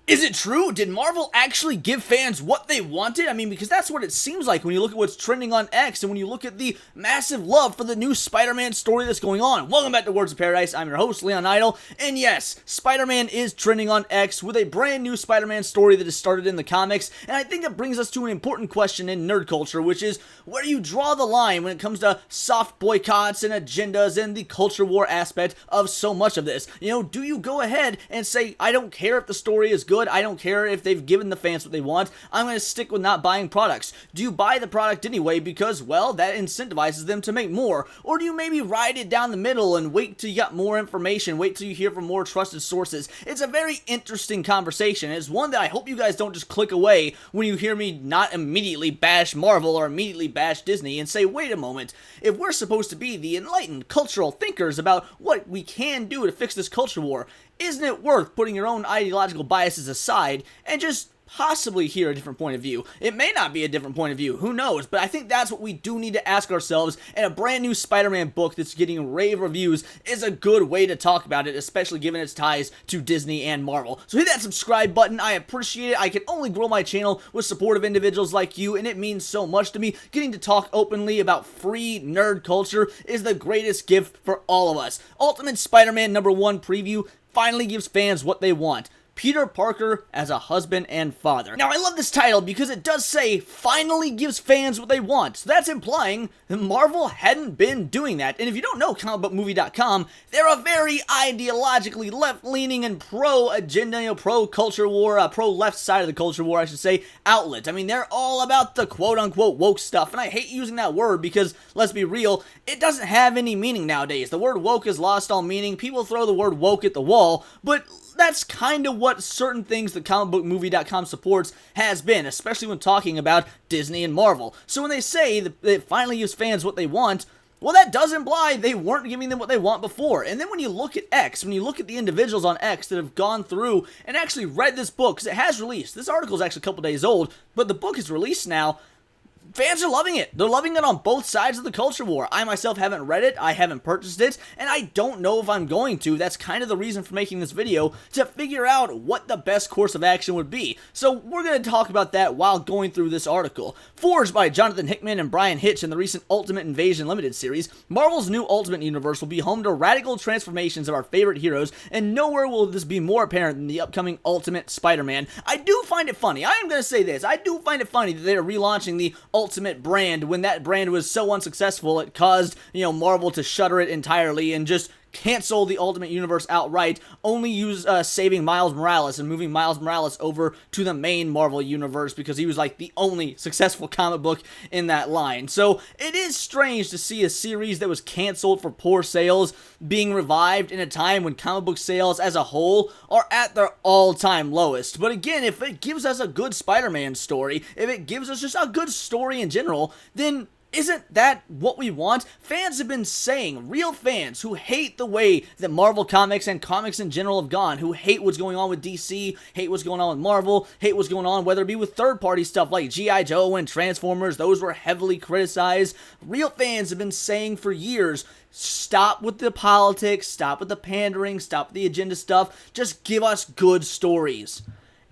Is it true? Did Marvel actually give fans what they wanted? I mean, because that's what it seems like when you look at what's trending on X and when you look at the massive love for the new Spider-Man story that's going on. Welcome back to Words of Paradise. I'm your host, Leon Idle. And yes, Spider-Man is trending on X with a brand new Spider-Man story that has started in the comics. And I think it brings us to an important question in nerd culture, which is where do you draw the line when it comes to soft boycotts and agendas and the culture war aspect of so much of this? You know, do you go ahead and say, I don't care if the story is good, I don't care if they've given the fans what they want, I'm going to stick with not buying products? Do you buy the product anyway because, well, that incentivizes them to make more? Or do you maybe ride it down the middle and wait till you got more information, wait till you hear from more trusted sources? It's a very interesting conversation. It's one that I hope you guys don't just click away when you hear me not immediately bash Marvel or immediately bash Disney and say, wait a moment, if we're supposed to be the enlightened cultural thinkers about what we can do to fix this culture war, isn't it worth putting your own ideological biases aside and just possibly hear a different point of view? It may not be a different point of view, who knows, but I think that's what we do need to ask ourselves, and a brand new Spider-Man book that's getting rave reviews is a good way to talk about it, especially given its ties to Disney and Marvel. So hit that subscribe button, I appreciate it. I can only grow my channel with supportive individuals like you, and it means so much to me. Getting to talk openly about free nerd culture is the greatest gift for all of us. Ultimate Spider-Man #1 preview finally gives fans what they want: Peter Parker as a husband and father. Now, I love this title because it does say, finally gives fans what they want. So that's implying that Marvel hadn't been doing that. And if you don't know comicbookmovie.com, they're a very ideologically left-leaning and pro-agenda, pro-culture war, pro-left side of the culture war, I should say, outlet. I mean, they're all about the quote-unquote woke stuff. And I hate using that word because, let's be real, it doesn't have any meaning nowadays. The word woke has lost all meaning. People throw the word woke at the wall, but that's kind of what certain things that comicbookmovie.com supports has been, especially when talking about Disney and Marvel. So when they say that it finally gives fans what they want, well, that does imply they weren't giving them what they want before. And then when you look at X, when you look at the individuals on X that have gone through and actually read this book, because it has released, this article is actually a couple days old, but the book is released now, fans are loving it. They're loving it on both sides of the culture war. I myself haven't read it, I haven't purchased it, and I don't know if I'm going to. That's kind of the reason for making this video, to figure out what the best course of action would be. So we're going to talk about that while going through this article. Forged by Jonathan Hickman and Brian Hitch in the recent Ultimate Invasion Limited series, Marvel's new Ultimate Universe will be home to radical transformations of our favorite heroes, and nowhere will this be more apparent than the upcoming Ultimate Spider-Man. I do find it funny, I am going to say this, I do find it funny that they're relaunching the Ultimate brand when that brand was so unsuccessful it caused, Marvel to shutter it entirely and just cancel the Ultimate Universe outright, only use saving Miles Morales and moving Miles Morales over to the main Marvel Universe because he was like the only successful comic book in that line. So it is strange to see a series that was canceled for poor sales being revived in a time when comic book sales as a whole are at their all-time lowest. But again, if it gives us a good Spider-Man story, if it gives us just a good story in general, then isn't that what we want? Fans have been saying, real fans who hate the way that Marvel Comics and comics in general have gone, who hate what's going on with DC, hate what's going on with Marvel, hate what's going on whether it be with third-party stuff like G.I. Joe and Transformers, those were heavily criticized. Real fans have been saying for years, stop with the politics, stop with the pandering, stop with the agenda stuff, just give us good stories.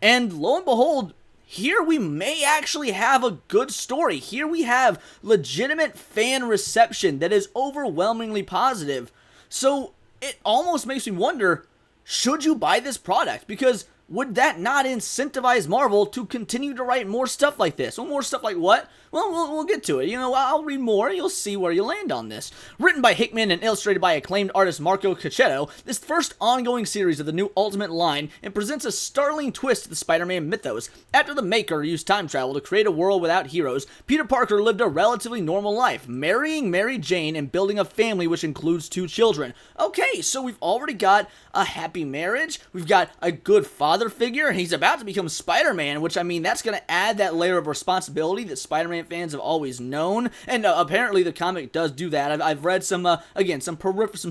And lo and behold, here we may actually have a good story. Here we have legitimate fan reception that is overwhelmingly positive. So it almost makes me wonder, should you buy this product? Because would that not incentivize Marvel to continue to write more stuff like this? Well, more stuff like what? Well, we'll get to it. I'll read more and you'll see where you land on this. Written by Hickman and illustrated by acclaimed artist Marco Cacchetto, this first ongoing series of the new Ultimate line and presents a startling twist to the Spider-Man mythos. After the Maker used time travel to create a world without heroes, Peter Parker lived a relatively normal life, marrying Mary Jane and building a family which includes 2 children. Okay, so we've already got a happy marriage, we've got a good father figure, and he's about to become Spider-Man, which, I mean, that's going to add that layer of responsibility that Spider-Man fans have always known, and apparently the comic does do that. I've read some, again, some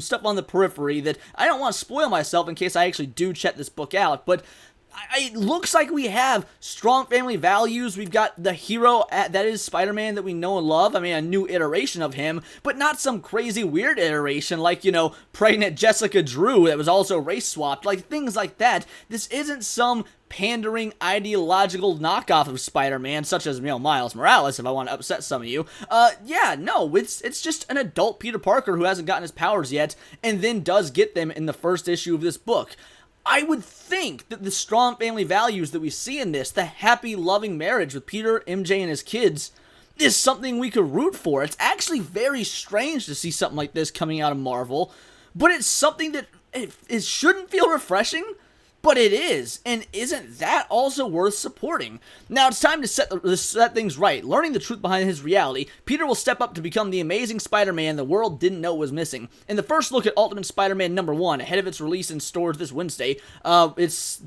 stuff on the periphery that I don't want to spoil myself in case I actually do check this book out, but it looks like we have strong family values. We've got the hero that is Spider-Man that we know and love. I mean, a new iteration of him, but not some crazy weird iteration like, you know, pregnant Jessica Drew that was also race swapped. Like, things like that. This isn't some pandering ideological knockoff of Spider-Man, such as, Miles Morales, if I want to upset some of you. Yeah, no, it's just an adult Peter Parker who hasn't gotten his powers yet, and then does get them in the first issue of this book. I would think that the strong family values that we see in this, the happy, loving marriage with Peter, MJ, and his kids, is something we could root for. It's actually very strange to see something like this coming out of Marvel, but it's something that it shouldn't feel refreshing, but it is, and isn't that also worth supporting? Now it's time to set things right. Learning the truth behind his reality, Peter will step up to become the amazing Spider-Man the world didn't know was missing. In the first look at Ultimate Spider-Man #1, ahead of its release in stores this Wednesday, where is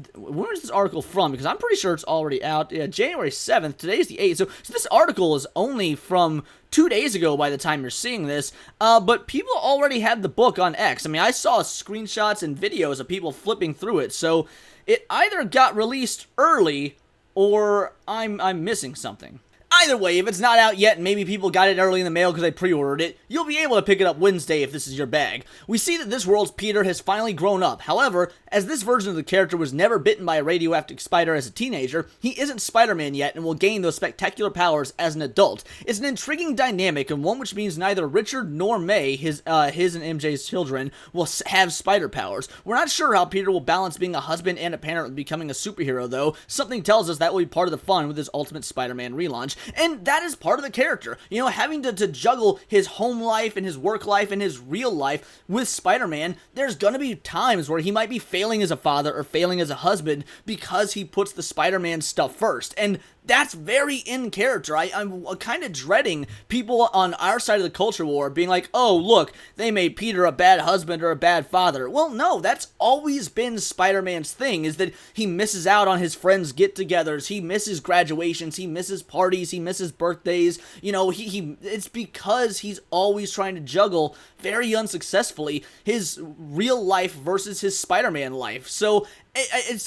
this article from? Because I'm pretty sure it's already out. Yeah, January 7th, today's the 8th, so this article is only from 2 days ago by the time you're seeing this, but people already had the book on X. I mean, I saw screenshots and videos of people flipping through it, so it either got released early or I'm missing something. Either way, if it's not out yet and maybe people got it early in the mail because they pre-ordered it, you'll be able to pick it up Wednesday if this is your bag. We see that this world's Peter has finally grown up. However, as this version of the character was never bitten by a radioactive spider as a teenager, he isn't Spider-Man yet and will gain those spectacular powers as an adult. It's an intriguing dynamic and one which means neither Richard nor May, his and MJ's children, will have spider powers. We're not sure how Peter will balance being a husband and a parent with becoming a superhero though. Something tells us that will be part of the fun with his Ultimate Spider-Man relaunch. And that is part of the character. Having to juggle his home life and his work life and his real life with Spider-Man, there's gonna be times where he might be failing as a father or failing as a husband because he puts the Spider-Man stuff first. And that's very in character. I'm kind of dreading people on our side of the culture war being like, oh, look, they made Peter a bad husband or a bad father. Well, no, that's always been Spider-Man's thing, is that he misses out on his friends' get-togethers, he misses graduations, he misses parties, he misses birthdays. It's because he's always trying to juggle, very unsuccessfully, his real life versus his Spider-Man life. So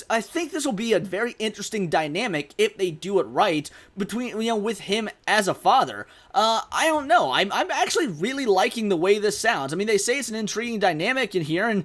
I think this will be a very interesting dynamic if they do it right between, with him as a father. I don't know. I'm actually really liking the way this sounds. I mean, they say it's an intriguing dynamic in here, and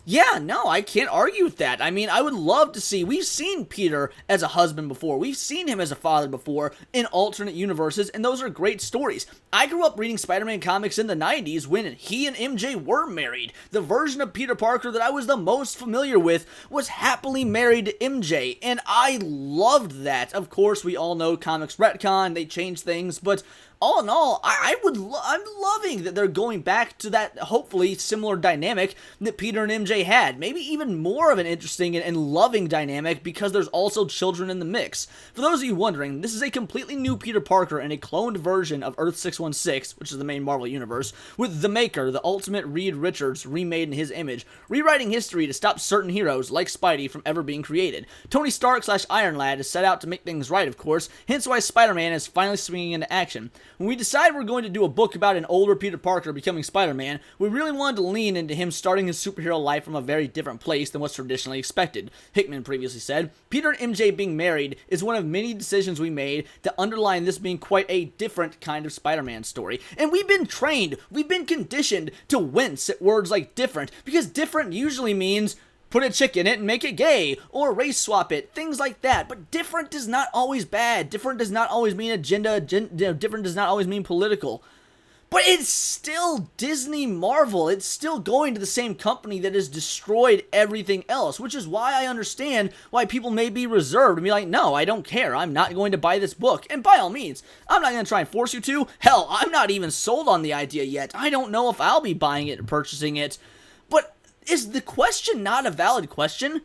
yeah, no, I can't argue with that. I mean, I would love to see, we've seen Peter as a husband before, we've seen him as a father before in alternate universes, and those are great stories. I grew up reading Spider-Man comics in the 90s when he and MJ were married. The version of Peter Parker that I was the most familiar with was happily married to MJ, and I loved that. Of course, we all know comics retcon, they change things, but all in all, I'm loving that they're going back to that, hopefully, similar dynamic that Peter and MJ had. Maybe even more of an interesting and loving dynamic because there's also children in the mix. For those of you wondering, this is a completely new Peter Parker and a cloned version of Earth 616, which is the main Marvel Universe, with the Maker, the ultimate Reed Richards, remade in his image, rewriting history to stop certain heroes, like Spidey, from ever being created. Tony Stark / Iron Lad is set out to make things right, of course, hence why Spider-Man is finally swinging into action. When we decided we're going to do a book about an older Peter Parker becoming Spider-Man, we really wanted to lean into him starting his superhero life from a very different place than what's traditionally expected. Hickman previously said, Peter and MJ being married is one of many decisions we made to underline this being quite a different kind of Spider-Man story. And we've been trained, we've been conditioned to wince at words like different, because different usually means put a chick in it and make it gay, or race swap it, things like that. But different is not always bad. Different does not always mean agenda. Different does not always mean political. But it's still Disney Marvel. It's still going to the same company that has destroyed everything else, which is why I understand why people may be reserved and be like, no, I don't care. I'm not going to buy this book. And by all means, I'm not going to try and force you to. Hell, I'm not even sold on the idea yet. I don't know if I'll be buying it or purchasing it. But is the question not a valid question?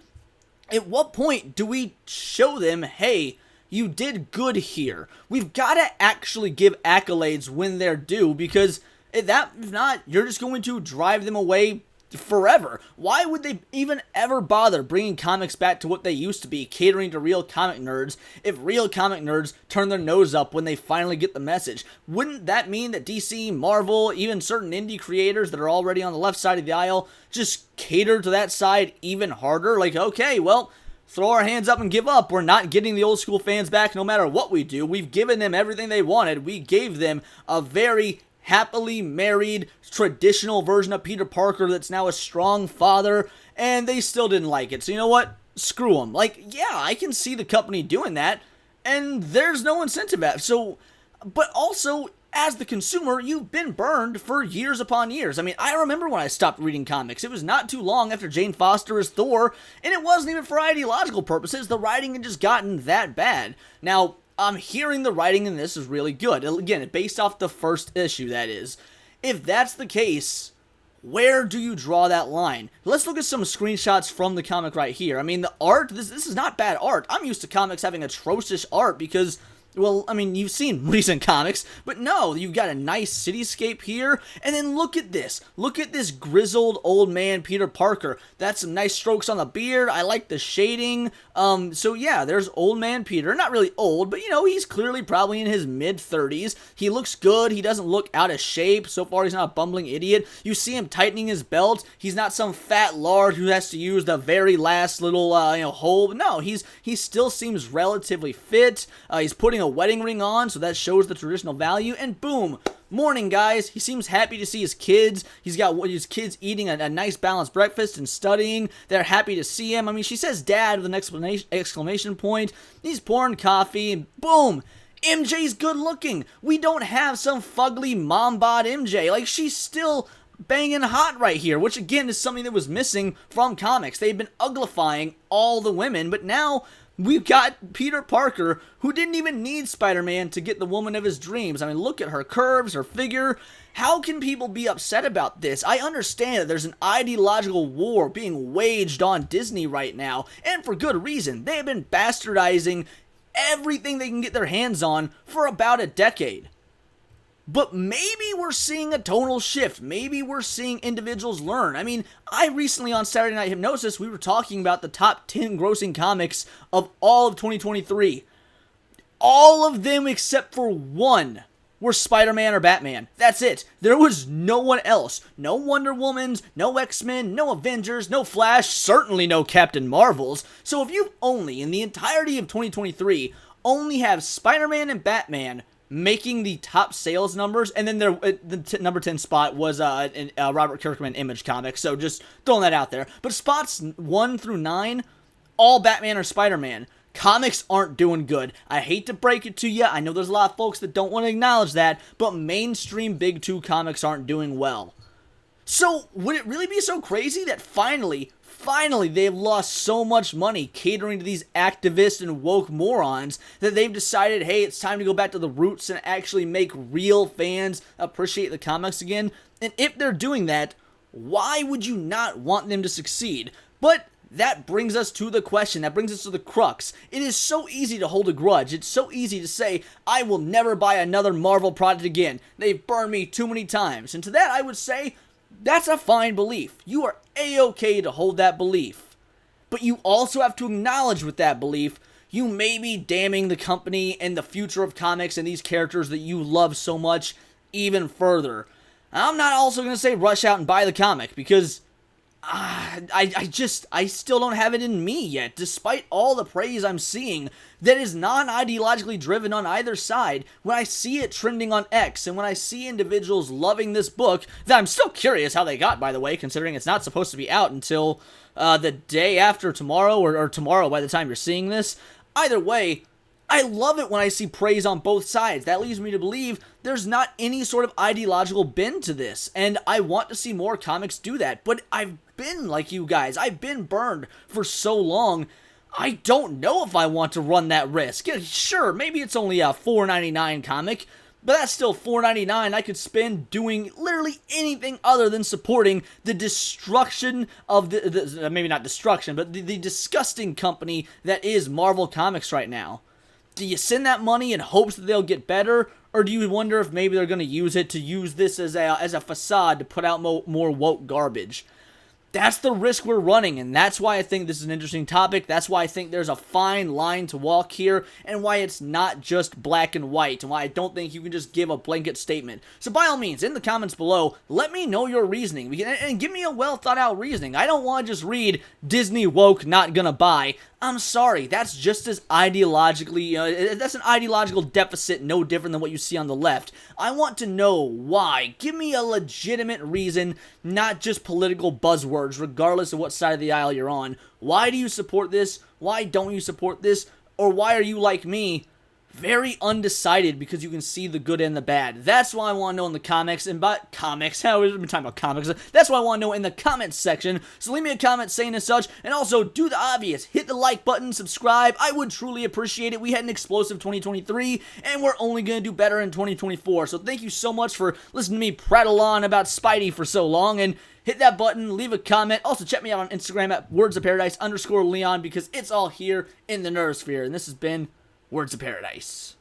At what point do we show them, hey, you did good here? We've got to actually give accolades when they're due, because if not, you're just going to drive them away forever. Why would they even ever bother bringing comics back to what they used to be, catering to real comic nerds, if real comic nerds turn their nose up when they finally get the message? Wouldn't that mean that DC, Marvel, even certain indie creators that are already on the left side of the aisle just cater to that side even harder? Like, okay, well, throw our hands up and give up. We're not getting the old school fans back no matter what we do. We've given them everything they wanted. We gave them a very happily married, traditional version of Peter Parker that's now a strong father, and they still didn't like it. So you know what? screw them. Like, yeah, I can see the company doing that, and there's no incentive at. So, but also, as the consumer, you've been burned for years upon years. I mean, I remember when I stopped reading comics. It was not too long after Jane Foster as Thor, and it wasn't even for ideological purposes. The writing had just gotten that bad. Now, I'm hearing the writing in this is really good. Again, based off the first issue, that is. If that's the case, where do you draw that line? Let's look at some screenshots from the comic right here. I mean, the art, this is not bad art. I'm used to comics having atrocious art because, well, I mean, you've seen recent comics, but no, you've got a nice cityscape here, and then look at this. Look at this grizzled old man Peter Parker. That's some nice strokes on the beard. I like the shading. So yeah, there's old man Peter. Not really old, but you know, he's clearly probably in his mid-30s. He looks good. He doesn't look out of shape. So far, he's not a bumbling idiot. You see him tightening his belt. He's not some fat lard who has to use the very last little, hole. No, he still seems relatively fit. He's putting a wedding ring on, so that shows the traditional value, and boom, morning, guys. He seems happy to see his kids. He's got his kids eating a nice balanced breakfast and studying. They're happy to see him. I mean, she says dad with an exclamation point. He's pouring coffee, and boom, MJ's good looking. We don't have some fugly mom bod MJ. Like, she's still banging hot right here, which again is something that was missing from comics. They've been uglifying all the women, but now we've got Peter Parker, who didn't even need Spider-Man to get the woman of his dreams. I mean, look at her curves, her figure. How can people be upset about this? I understand that there's an ideological war being waged on Disney right now, and for good reason. They have been bastardizing everything they can get their hands on for about a decade. But maybe we're seeing a tonal shift. Maybe we're seeing individuals learn. I mean, I recently on Saturday Night Hypnosis, we were talking about the top 10 grossing comics of all of 2023. All of them except for one were Spider-Man or Batman. That's it. There was no one else. No Wonder Womans, no X-Men, no Avengers, no Flash, certainly no Captain Marvels. So if you only, in the entirety of 2023, only have Spider-Man and Batman making the top sales numbers, and then the number 10 spot was Robert Kirkman Image Comics, so just throwing that out there. But spots 1 through 9, all Batman or Spider-Man. Comics aren't doing good. I hate to break it to you. I know there's a lot of folks that don't want to acknowledge that, but mainstream Big 2 comics aren't doing well. So, would it really be so crazy that finally, they've lost so much money catering to these activists and woke morons that they've decided, hey, it's time to go back to the roots and actually make real fans appreciate the comics again? And if they're doing that, why would you not want them to succeed? But that brings us to the question. That brings us to the crux. It is so easy to hold a grudge. It's so easy to say, I will never buy another Marvel product again. They've burned me too many times. And to that, I would say, that's a fine belief. You are A-okay to hold that belief. But you also have to acknowledge with that belief, you may be damning the company and the future of comics and these characters that you love so much even further. I'm not also going to say rush out and buy the comic, because I still don't have it in me yet, despite all the praise I'm seeing that is non-ideologically driven on either side. When I see it trending on X, and when I see individuals loving this book, that I'm still curious how they got, by the way, considering it's not supposed to be out until the day after tomorrow, or tomorrow by the time you're seeing this. Either way, I love it when I see praise on both sides. That leads me to believe there's not any sort of ideological bend to this, and I want to see more comics do that. But I've been like you guys. I've been burned for so long. I don't know if I want to run that risk. Yeah, sure, maybe it's only a $4.99 comic, but that's still $4.99 I could spend doing literally anything other than supporting the destruction of the maybe not destruction, but the disgusting company that is Marvel Comics right now. Do you send that money in hopes that they'll get better, or do you wonder if maybe they're going to use this as a facade to put out more woke garbage? That's the risk we're running, and that's why I think this is an interesting topic. That's why I think there's a fine line to walk here, and why it's not just black and white, and why I don't think you can just give a blanket statement. So by all means, in the comments below, let me know your reasoning, and give me a well thought out reasoning. I don't want to just read Disney woke not gonna buy. I'm sorry, that's just as ideologically, that's an ideological deficit no different than what you see on the left. I want to know why. Give me a legitimate reason, not just political buzzwords, regardless of what side of the aisle you're on. Why do you support this? Why don't you support this? Or why are you like me? Very undecided because you can see the good and the bad. That's why I want to know in the comics, and by comics, how we've been talking about comics. That's why I want to know in the comments section. So leave me a comment saying as such, and also do the obvious. Hit the like button, subscribe. I would truly appreciate it. We had an explosive 2023, and we're only going to do better in 2024. So thank you so much for listening to me prattle on about Spidey for so long, and hit that button, leave a comment. Also, check me out on Instagram at wordsofparadise_Leon because it's all here in the Nerdsphere. And this has been Words of Paradise.